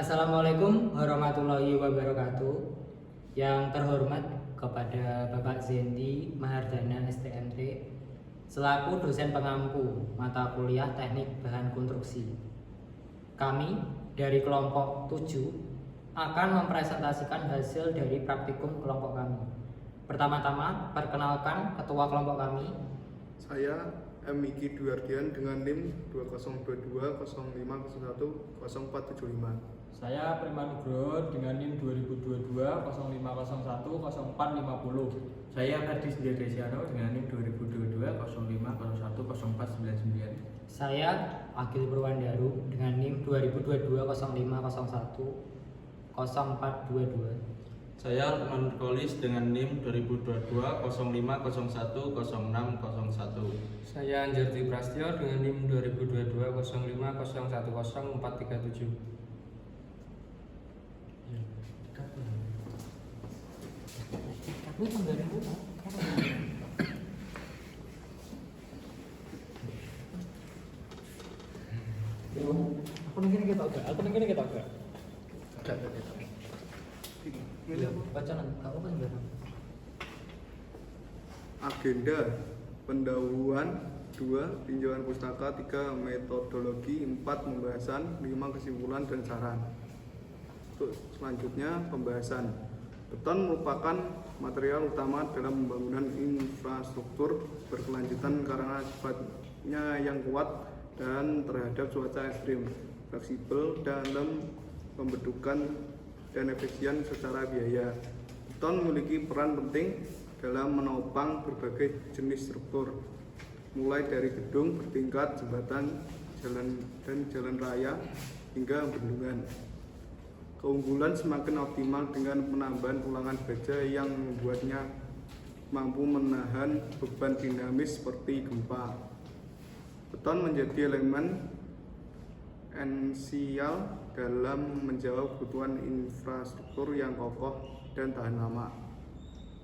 Assalamualaikum warahmatullahi wabarakatuh. Yang terhormat kepada Bapak Zendi Mahardana STMT selaku dosen pengampu mata kuliah Teknik Bahan Konstruksi. Kami dari kelompok 7 akan mempresentasikan hasil dari praktikum kelompok kami. Pertama-tama, perkenalkan ketua kelompok kami. Saya M. Miki Duardian dengan NIM 202205010475. Saya Prima Nugroho dengan NIM 2022 0501 0450. Saya Ferdi Desiano dengan NIM 2022 0501 0499. Saya Agil Purwandaru dengan NIM 2022 0501 0422. Saya Lukman Kolis dengan NIM 2022 0501 0601. Saya Anjardi Prastyo dengan NIM 2022 0501 0437. Aku mungkin kita agak. Bacaan kau kan enggak. Agenda pendahuluan 2. Tinjauan pustaka 3. Metodologi 4. Pembahasan 5. Kesimpulan dan saran. Untuk selanjutnya pembahasan. Beton merupakan material utama dalam pembangunan infrastruktur berkelanjutan karena sifatnya yang kuat dan terhadap cuaca ekstrim, fleksibel dalam pembentukan dan efisien secara biaya. Beton memiliki peran penting dalam menopang berbagai jenis struktur, mulai dari gedung bertingkat, jembatan, jalan raya, hingga bendungan. Keunggulan semakin optimal dengan penambahan ulangan baja yang membuatnya mampu menahan beban dinamis seperti gempa. Beton menjadi elemen esensial dalam menjawab kebutuhan infrastruktur yang kokoh dan tahan lama.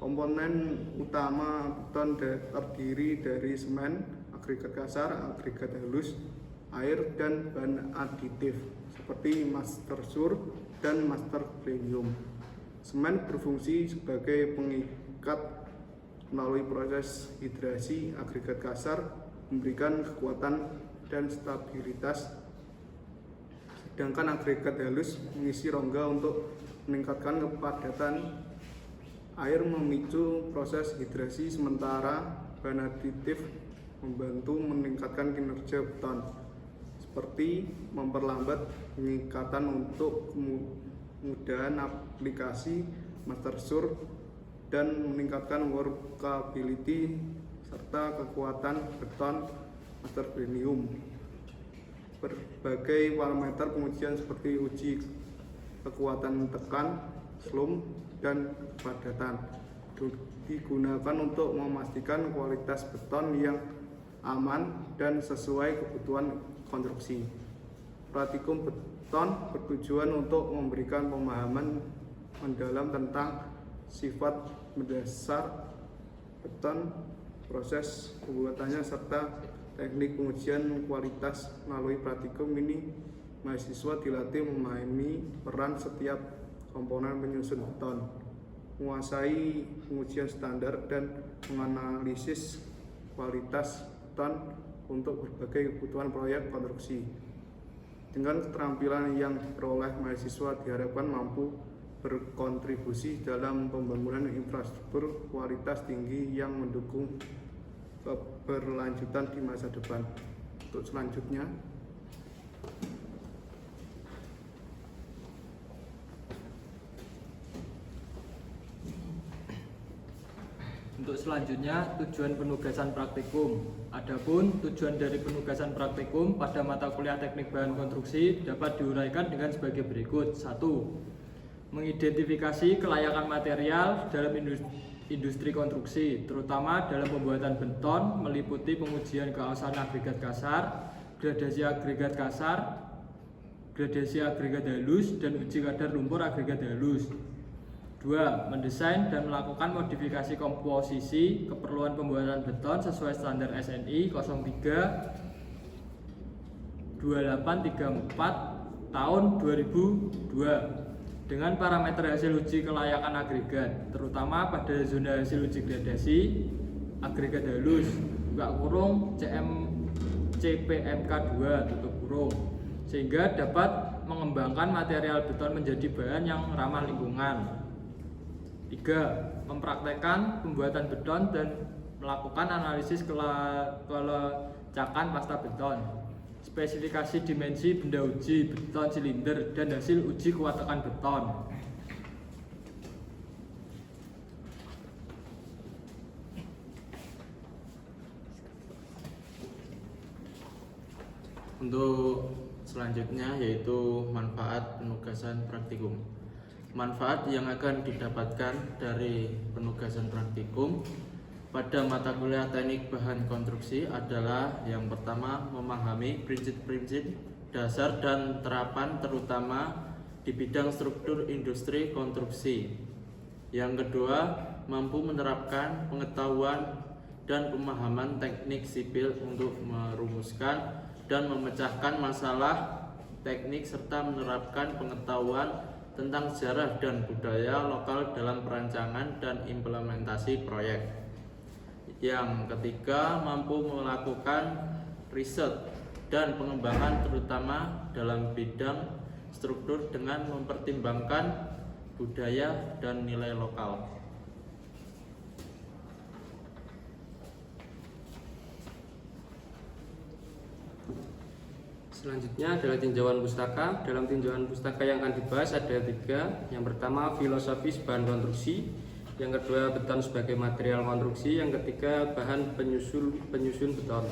Komponen utama beton terdiri dari semen, agregat kasar, agregat halus, air, dan bahan aditif seperti master sur dan master premium. Semen berfungsi sebagai pengikat melalui proses hidrasi. Agregat kasar memberikan kekuatan dan stabilitas, sedangkan agregat halus mengisi rongga untuk meningkatkan kepadatan. Air memicu proses hidrasi, sementara bahan aditif membantu meningkatkan kinerja beton, seperti memperlambat pengikatan untuk kemudahan aplikasi master sur dan meningkatkan workability serta kekuatan beton master premium. Berbagai parameter pengujian seperti uji kekuatan tekan, slump, dan kepadatan digunakan untuk memastikan kualitas beton yang aman dan sesuai kebutuhan konstruksi. Praktikum beton bertujuan untuk memberikan pemahaman mendalam tentang sifat mendasar beton, proses pembuatannya, serta teknik pengujian kualitas. Melalui praktikum ini, mahasiswa dilatih memahami peran setiap komponen penyusun beton, menguasai pengujian standar, dan menganalisis kualitas beton untuk berbagai kebutuhan proyek konstruksi. Dengan keterampilan yang diperoleh, mahasiswa diharapkan mampu berkontribusi dalam pembangunan infrastruktur kualitas tinggi yang mendukung keberlanjutan di masa depan. Untuk selanjutnya, tujuan penugasan praktikum. Adapun tujuan dari penugasan praktikum pada mata kuliah Teknik Bahan Konstruksi dapat diuraikan dengan sebagai berikut. 1. Mengidentifikasi kelayakan material dalam industri konstruksi, terutama dalam pembuatan beton, meliputi pengujian keawasan agregat kasar, gradasi agregat kasar, gradasi agregat halus, dan uji kadar lumpur agregat halus. 2. Mendesain dan melakukan modifikasi komposisi keperluan pembuatan beton sesuai standar SNI 03 2834 tahun 2002 dengan parameter hasil uji kelayakan agregat, terutama pada zona hasil uji gradasi agregat halus CPMK 2 tutup kurung, sehingga dapat mengembangkan material beton menjadi bahan yang ramah lingkungan. 3. Mempraktekkan pembuatan beton dan melakukan analisis kelacakan pasca beton, spesifikasi dimensi benda uji beton silinder, dan hasil uji kuat tekan beton. Untuk selanjutnya yaitu manfaat penugasan praktikum. Manfaat yang akan didapatkan dari penugasan praktikum pada mata kuliah teknik bahan konstruksi adalah yang pertama, memahami prinsip-prinsip dasar dan terapan terutama di bidang struktur industri konstruksi. Yang kedua, mampu menerapkan pengetahuan dan pemahaman teknik sipil untuk merumuskan dan memecahkan masalah teknik serta menerapkan pengetahuan tentang sejarah dan budaya lokal dalam perancangan dan implementasi proyek. Yang ketiga, mampu melakukan riset dan pengembangan terutama dalam bidang struktur dengan mempertimbangkan budaya dan nilai lokal. Selanjutnya adalah tinjauan pustaka. Dalam tinjauan pustaka yang akan dibahas ada 3. Yang pertama, filosofis bahan konstruksi. Yang kedua, beton sebagai material konstruksi. Yang ketiga, bahan penyusun beton.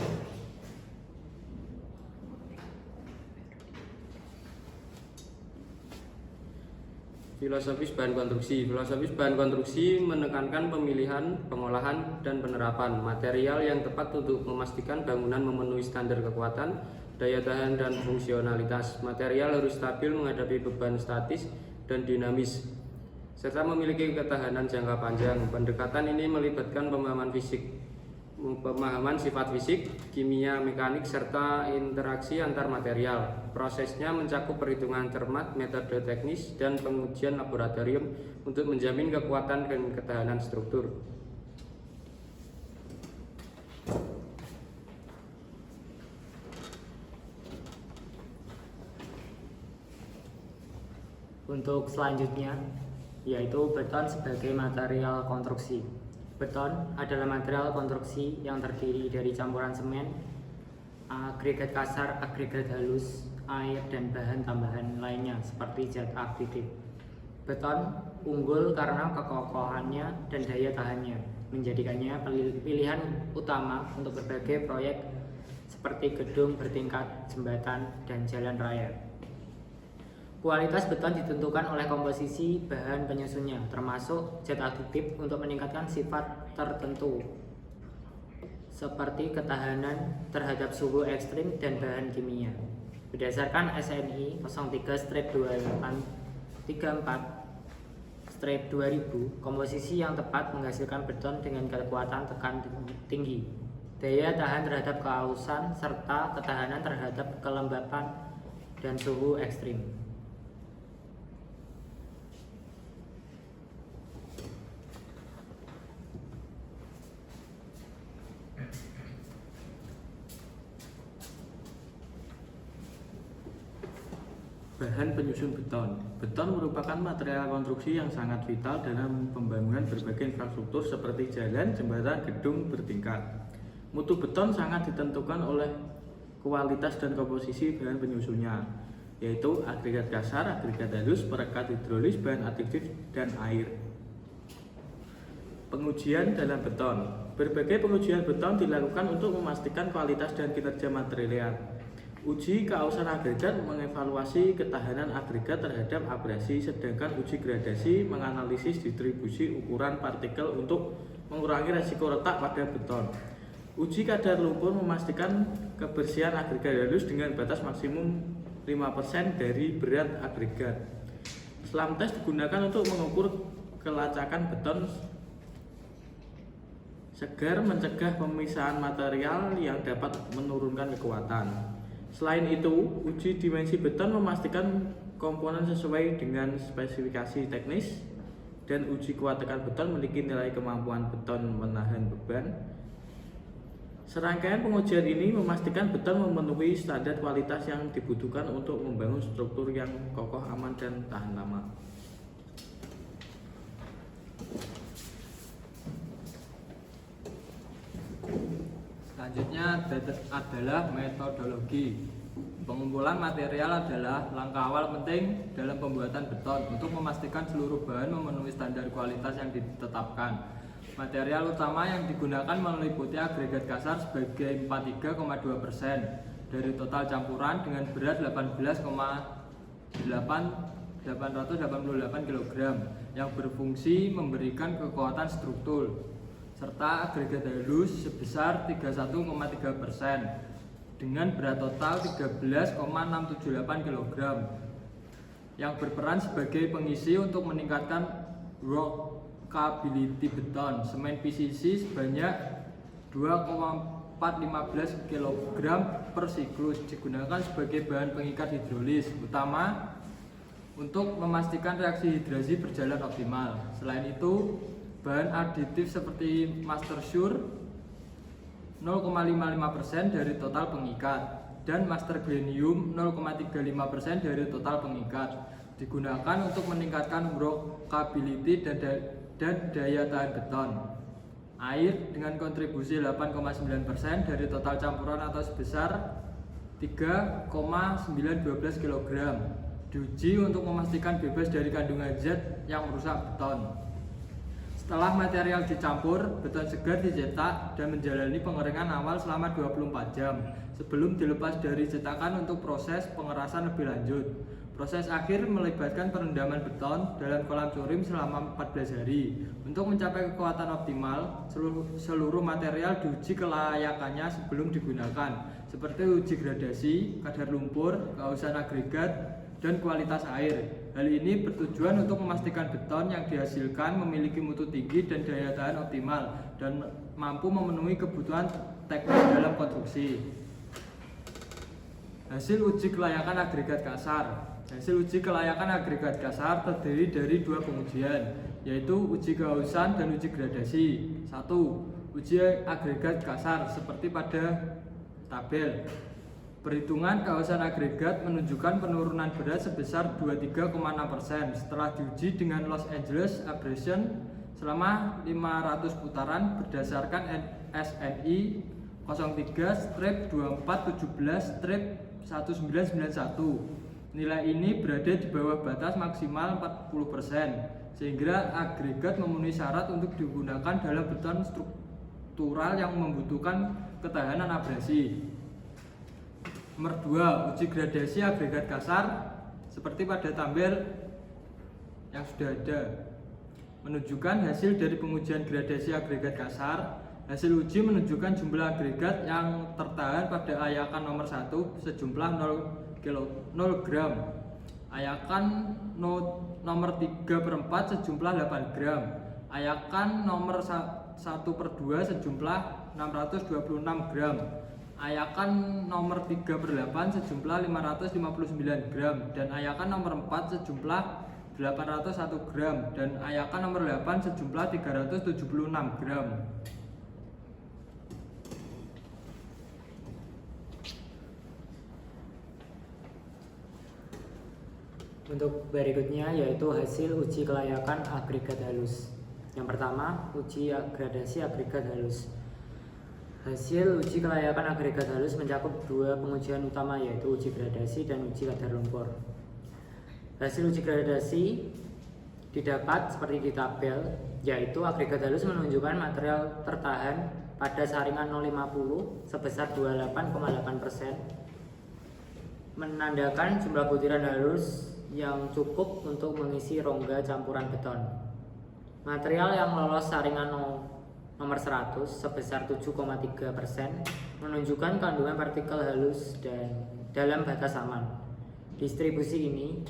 Filosofis bahan konstruksi. Filosofis bahan konstruksi menekankan pemilihan, pengolahan, dan penerapan material yang tepat untuk memastikan bangunan memenuhi standar kekuatan, daya tahan, dan fungsionalitas. Material harus stabil menghadapi beban statis dan dinamis, serta memiliki ketahanan jangka panjang. Pendekatan ini melibatkan pemahaman sifat fisik, kimia, mekanik, serta interaksi antar material. Prosesnya mencakup perhitungan cermat, metode teknis, dan pengujian laboratorium untuk menjamin kekuatan dan ketahanan struktur. Untuk selanjutnya yaitu beton sebagai material konstruksi. Beton adalah material konstruksi yang terdiri dari campuran semen, agregat kasar, agregat halus, air, dan bahan tambahan lainnya seperti zat aktif. Beton unggul karena kekokohannya dan daya tahannya, menjadikannya pilihan utama untuk berbagai proyek seperti gedung bertingkat, jembatan, dan jalan raya. Kualitas beton ditentukan oleh komposisi bahan penyusunnya, termasuk zat aditif untuk meningkatkan sifat tertentu, seperti ketahanan terhadap suhu ekstrim dan bahan kimia. Berdasarkan SNI 03-2834/2000, komposisi yang tepat menghasilkan beton dengan kekuatan tekan tinggi, daya tahan terhadap kehausan, serta ketahanan terhadap kelembapan dan suhu ekstrim. Bahan penyusun beton. Beton merupakan material konstruksi yang sangat vital dalam pembangunan berbagai infrastruktur seperti jalan, jembatan, gedung bertingkat. Mutu beton sangat ditentukan oleh kualitas dan komposisi bahan penyusunnya, yaitu agregat kasar, agregat halus, perekat hidrolis, bahan adiktif, dan air. Pengujian dalam beton. Berbagai pengujian beton dilakukan untuk memastikan kualitas dan kinerja material. Uji keausan agregat mengevaluasi ketahanan agregat terhadap abrasi, sedangkan uji gradasi menganalisis distribusi ukuran partikel untuk mengurangi resiko retak pada beton. Uji kadar lumpur memastikan kebersihan agregat halus dengan batas maksimum 5% dari berat agregat. Slam tes digunakan untuk mengukur kelacakan beton segar, mencegah pemisahan material yang dapat menurunkan kekuatan. Selain itu, uji dimensi beton memastikan komponen sesuai dengan spesifikasi teknis, dan uji kuat tekan beton memiliki nilai kemampuan beton menahan beban. Serangkaian pengujian ini memastikan beton memenuhi standar kualitas yang dibutuhkan untuk membangun struktur yang kokoh, aman, dan tahan lama. Selanjutnya adalah metodologi. Pengumpulan material adalah langkah awal penting dalam pembuatan beton untuk memastikan seluruh bahan memenuhi standar kualitas yang ditetapkan. Material utama yang digunakan meliputi agregat kasar sebagai 43,2% dari total campuran dengan berat 18,888 kg yang berfungsi memberikan kekuatan struktur, serta agregat halus sebesar 31,3% dengan berat total 13,678 kg yang berperan sebagai pengisi untuk meningkatkan workability beton. Semen PCC sebanyak 2,415 kg per siklus digunakan sebagai bahan pengikat hidrolis utama untuk memastikan reaksi hidrasi berjalan optimal. Selain itu, bahan aditif seperti Master Sure 0,55% dari total pengikat dan Master Glenium 0,35% dari total pengikat digunakan untuk meningkatkan workability dan daya tahan beton. Air dengan kontribusi 8,9% dari total campuran atau sebesar 3,912 kg diuji untuk memastikan bebas dari kandungan zat yang merusak beton. Setelah material dicampur, beton segar dicetak dan menjalani pengeringan awal selama 24 jam sebelum dilepas dari cetakan untuk proses pengerasan lebih lanjut. Proses akhir melibatkan perendaman beton dalam kolam curim selama 14 hari. Untuk mencapai kekuatan optimal, seluruh material diuji kelayakannya sebelum digunakan, seperti uji gradasi, kadar lumpur, keausan agregat, dan kualitas air. Hal ini bertujuan untuk memastikan beton yang dihasilkan memiliki mutu tinggi dan daya tahan optimal dan mampu memenuhi kebutuhan teknis dalam konstruksi. Hasil uji kelayakan agregat kasar. Hasil uji kelayakan agregat kasar terdiri dari dua pengujian, yaitu uji keausan dan uji gradasi. 1. Uji agregat kasar seperti pada tabel. Perhitungan keausan agregat menunjukkan penurunan berat sebesar 23,6% setelah diuji dengan Los Angeles Abrasion selama 500 putaran berdasarkan SNI 03-2417-1991. Nilai ini berada di bawah batas maksimal 40%, sehingga agregat memenuhi syarat untuk digunakan dalam beton struktural yang membutuhkan ketahanan abrasi. Nomor 2, uji gradasi agregat kasar seperti pada tabel yang sudah ada. Menunjukkan hasil dari pengujian gradasi agregat kasar. Hasil uji menunjukkan jumlah agregat yang tertahan pada ayakan nomor 1 sejumlah 0 gram. Ayakan nomor 3/4 sejumlah 8 gram. Ayakan nomor 1/2 sejumlah 626 gram. Ayakan nomor 3/8 sejumlah 559 gram dan ayakan nomor 4 sejumlah 801 gram dan ayakan nomor 8 sejumlah 376 gram. Untuk berikutnya yaitu hasil uji kelayakan agregat halus. Yang pertama, uji gradasi agregat halus. Hasil uji kelayakan agregat halus mencakup dua pengujian utama, yaitu uji gradasi dan uji kadar lumpur. Hasil uji gradasi didapat seperti di tabel, yaitu agregat halus menunjukkan material tertahan pada saringan 050 sebesar 28,8%, menandakan jumlah butiran halus yang cukup untuk mengisi rongga campuran beton. Material yang lolos saringan nomor 100 sebesar 7,3% menunjukkan kandungan partikel halus dan dalam batas aman. Distribusi ini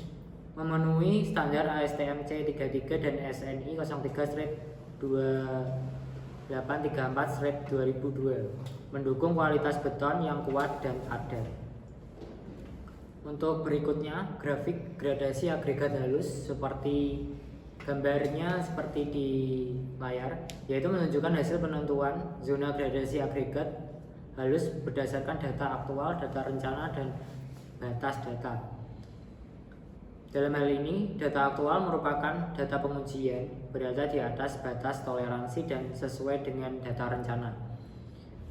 memenuhi standar ASTM C33 dan SNI 03-2834/2002, mendukung kualitas beton yang kuat dan padat. Untuk berikutnya, grafik gradasi agregat halus seperti gambarnya seperti di layar, yaitu menunjukkan hasil penentuan zona gradasi agregat halus berdasarkan data aktual, data rencana, dan batas data. Dalam hal ini, data aktual merupakan data pengujian berada di atas batas toleransi dan sesuai dengan data rencana.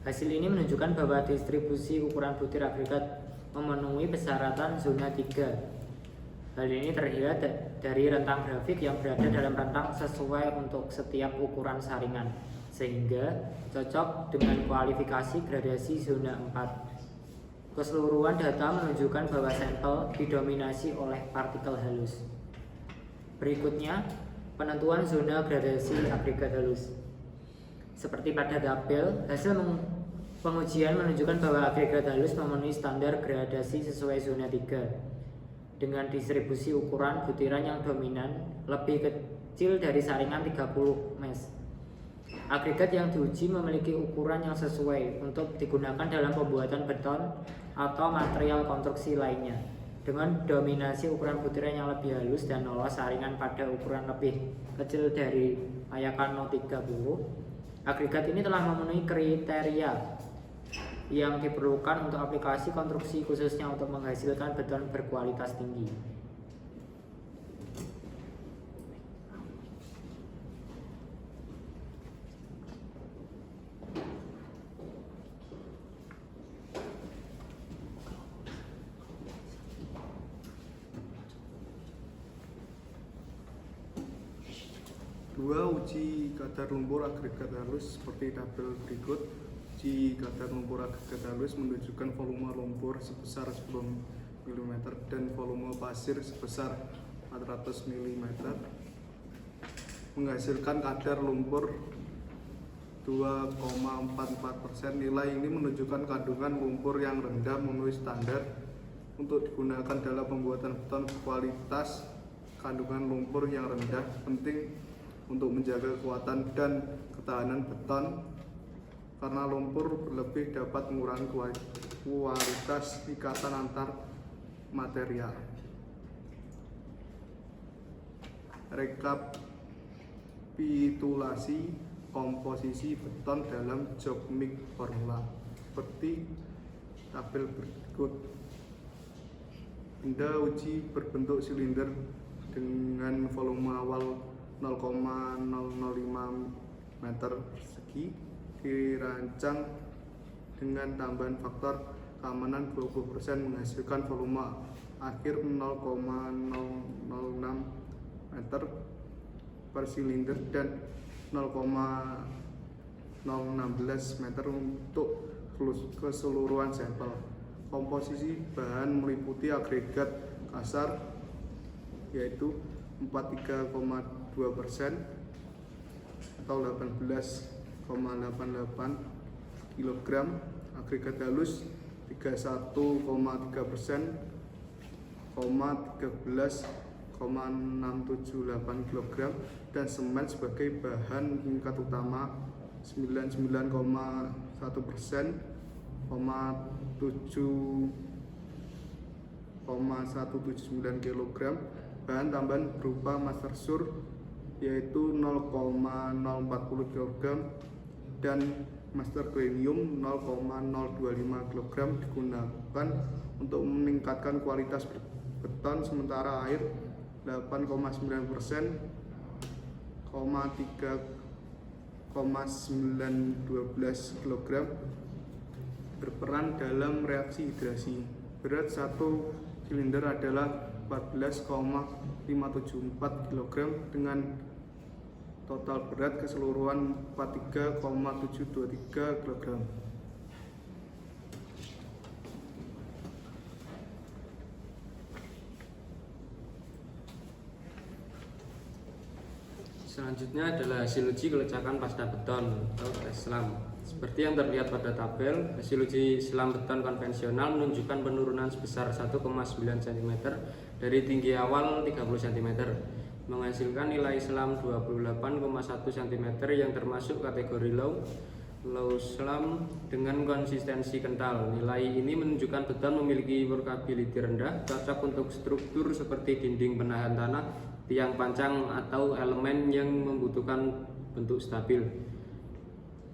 Hasil ini menunjukkan bahwa distribusi ukuran butir agregat memenuhi persyaratan zona 3. Hal ini terlihat dari rentang grafik yang berada dalam rentang sesuai untuk setiap ukuran saringan, sehingga cocok dengan kualifikasi gradasi zona 4. Keseluruhan data menunjukkan bahwa sampel didominasi oleh partikel halus. Berikutnya, penentuan zona gradasi agregat halus. Seperti pada tabel, hasil pengujian menunjukkan bahwa agregat halus memenuhi standar gradasi sesuai zona 3 dengan distribusi ukuran butiran yang dominan lebih kecil dari saringan 30 mes. Agregat yang diuji memiliki ukuran yang sesuai untuk digunakan dalam pembuatan beton atau material konstruksi lainnya. Dengan dominasi ukuran butiran yang lebih halus dan lolos saringan pada ukuran lebih kecil dari layakan 30, agregat ini telah memenuhi kriteria yang diperlukan untuk aplikasi konstruksi, khususnya untuk menghasilkan beton berkualitas tinggi. Uji kadar lumpur agregat halus seperti tabel berikut. Uji kadar lumpur agregat halus menunjukkan volume lumpur sebesar 10 mm dan volume pasir sebesar 400 mm, menghasilkan kadar lumpur 2,44%. Nilai ini menunjukkan kandungan lumpur yang rendah memenuhi standar untuk digunakan dalam pembuatan beton kualitas. Kandungan lumpur yang rendah penting untuk menjaga kekuatan dan ketahanan beton karena lumpur berlebih dapat mengurangi kualitas ikatan antar material. Rekapitulasi komposisi beton dalam Jokmik formula seperti tabel berikut. Benda uji berbentuk silinder dengan volume awal 0,005 meter persegi dirancang dengan tambahan faktor keamanan 20% menghasilkan volume akhir 0,006 meter per silinder dan 0,016 meter untuk keseluruhan sampel. Komposisi bahan meliputi agregat kasar yaitu 43,2% atau 18,88 kg, agregat halus 31,3%, 13,678 kg, dan semen sebagai bahan tingkat utama 99,1%, 7,179 kg. Bahan tambahan berupa master sur yaitu 0,040 kg dan master premium 0,025 kg digunakan untuk meningkatkan kualitas beton, sementara air 8,9%, 3,912 kg berperan dalam reaksi hidrasi. Berat satu silinder adalah 14,574 kg dengan total berat keseluruhan 43,723 kg. Selanjutnya adalah hasil uji kelecekan pasca beton atau tes selam. Seperti yang terlihat pada tabel, hasil uji selam beton konvensional menunjukkan penurunan sebesar 1,9 cm dari tinggi awal 30 cm, menghasilkan nilai selam 28,1 cm yang termasuk kategori low low slump dengan konsistensi kental. Nilai ini menunjukkan beton memiliki workability rendah, cocok untuk struktur seperti dinding penahan tanah, tiang pancang, atau elemen yang membutuhkan bentuk stabil.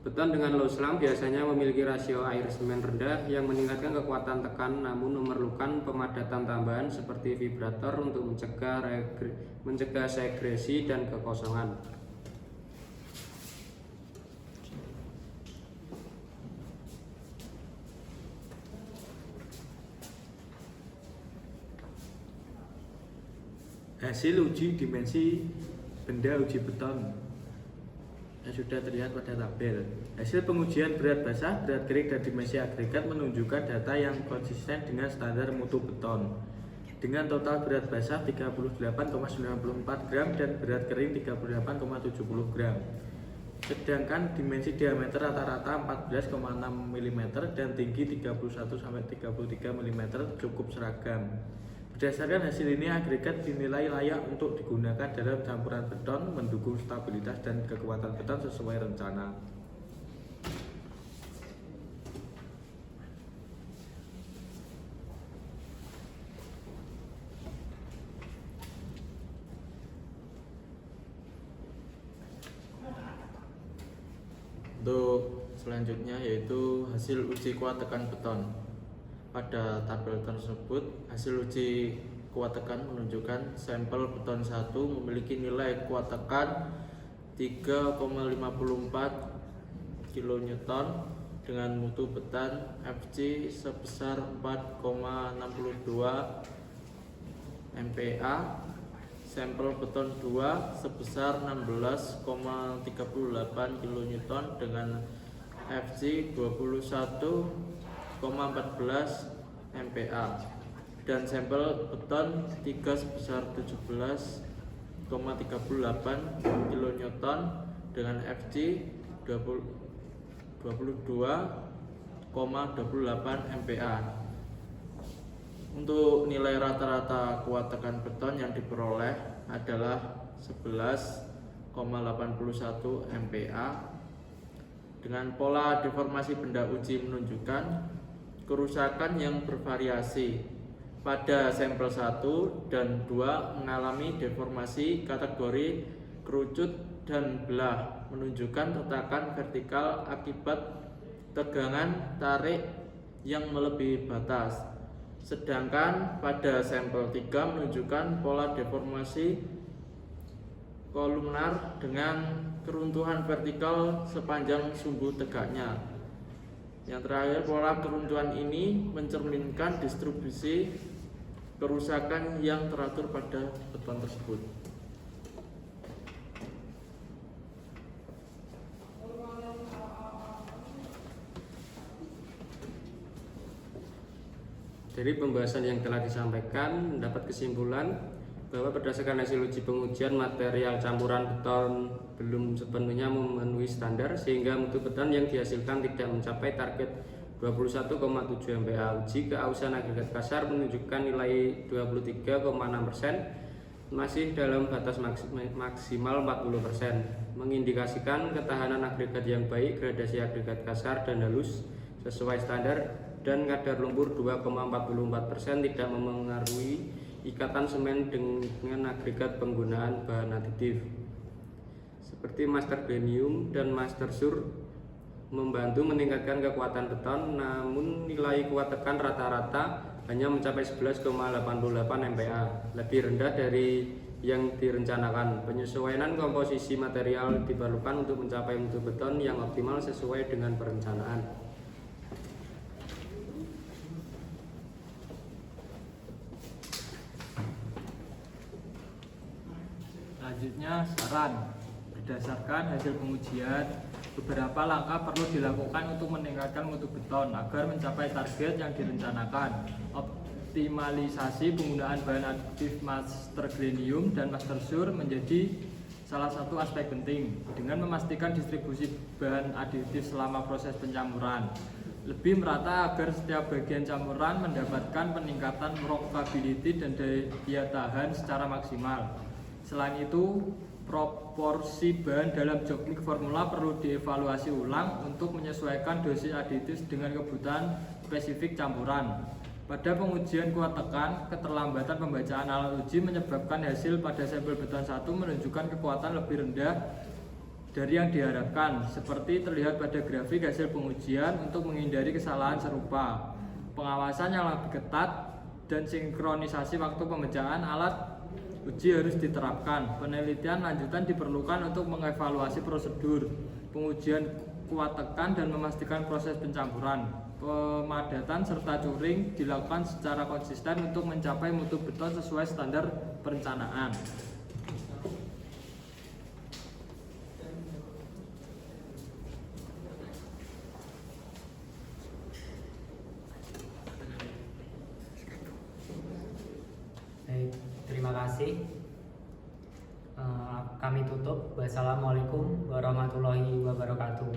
Beton dengan low slump biasanya memiliki rasio air semen rendah yang meningkatkan kekuatan tekan, namun memerlukan pemadatan tambahan seperti vibrator untuk mencegah segresi dan kekosongan. Hasil uji dimensi benda uji beton yang sudah terlihat pada tabel. Hasil pengujian berat basah, berat kering, dan dimensi agregat menunjukkan data yang konsisten dengan standar mutu beton. Dengan total berat basah 38,94 gram dan berat kering 38,70 gram. Sedangkan dimensi diameter rata-rata 14,6 mm dan tinggi 31-33 mm cukup seragam. Berdasarkan hasil ini, agregat dinilai layak untuk digunakan dalam campuran beton, mendukung stabilitas dan kekuatan beton sesuai rencana. Untuk selanjutnya yaitu hasil uji kuat tekan beton. Pada tabel tersebut, hasil uji kuat tekan menunjukkan sampel beton 1 memiliki nilai kuat tekan 3,54 kN dengan mutu beton Fc sebesar 4,62 MPa. Sampel beton 2 sebesar 16,38 kN dengan Fc 21,14 MPa, dan sampel beton 3 sebesar 17,38 kN dengan Fc 22,28 MPa. Untuk nilai rata-rata kuat tekan beton yang diperoleh adalah 11,81 MPa. Dengan pola deformasi benda uji menunjukkan kerusakan yang bervariasi. Pada sampel 1 dan 2 mengalami deformasi kategori kerucut dan belah, menunjukkan retakan vertikal akibat tegangan tarik yang melebihi batas. Sedangkan pada sampel 3 menunjukkan pola deformasi kolumnar dengan keruntuhan vertikal sepanjang sumbu tegaknya. Yang terakhir, pola keruntuhan ini mencerminkan distribusi kerusakan yang teratur pada beton tersebut. Dari pembahasan yang telah disampaikan, mendapat kesimpulan bahwa berdasarkan hasil uji pengujian, material campuran beton belum sepenuhnya memenuhi standar, sehingga mutu beton yang dihasilkan tidak mencapai target 21,7 MPa. Uji keausan agregat kasar menunjukkan nilai 23,6%, masih dalam batas maksimal 40%, mengindikasikan ketahanan agregat yang baik, gradasi agregat kasar dan halus sesuai standar, dan kadar lumpur 2,44% tidak memengaruhi ikatan semen dengan agregat penggunaan bahan aditif seperti master glenium dan master sur, membantu meningkatkan kekuatan beton, namun nilai kuat tekan rata-rata hanya mencapai 11,88 MPa, lebih rendah dari yang direncanakan. Penyesuaian komposisi material diperlukan untuk mencapai mutu beton yang optimal sesuai dengan perencanaan. Selanjutnya, saran. Berdasarkan hasil pengujian, beberapa langkah perlu dilakukan untuk meningkatkan mutu beton agar mencapai target yang direncanakan. Optimalisasi penggunaan bahan aditif master glenium dan master sur menjadi salah satu aspek penting, dengan memastikan distribusi bahan aditif selama proses pencampuran lebih merata agar setiap bagian campuran mendapatkan peningkatan workability dan daya tahan secara maksimal. Selain itu, proporsi bahan dalam jokmik formula perlu dievaluasi ulang untuk menyesuaikan dosis aditif dengan kebutuhan spesifik campuran. Pada pengujian kuat tekan, keterlambatan pembacaan alat uji menyebabkan hasil pada sampel beton 1 menunjukkan kekuatan lebih rendah dari yang diharapkan, seperti terlihat pada grafik hasil pengujian. Untuk menghindari kesalahan serupa, pengawasan yang lebih ketat dan sinkronisasi waktu pembacaan alat uji harus diterapkan. Penelitian lanjutan diperlukan untuk mengevaluasi prosedur pengujian kuat tekan dan memastikan proses pencampuran, pemadatan serta curing dilakukan secara konsisten untuk mencapai mutu beton sesuai standar perencanaan. Baik, terima kasih. Kami tutup. Wassalamualaikum warahmatullahi wabarakatuh.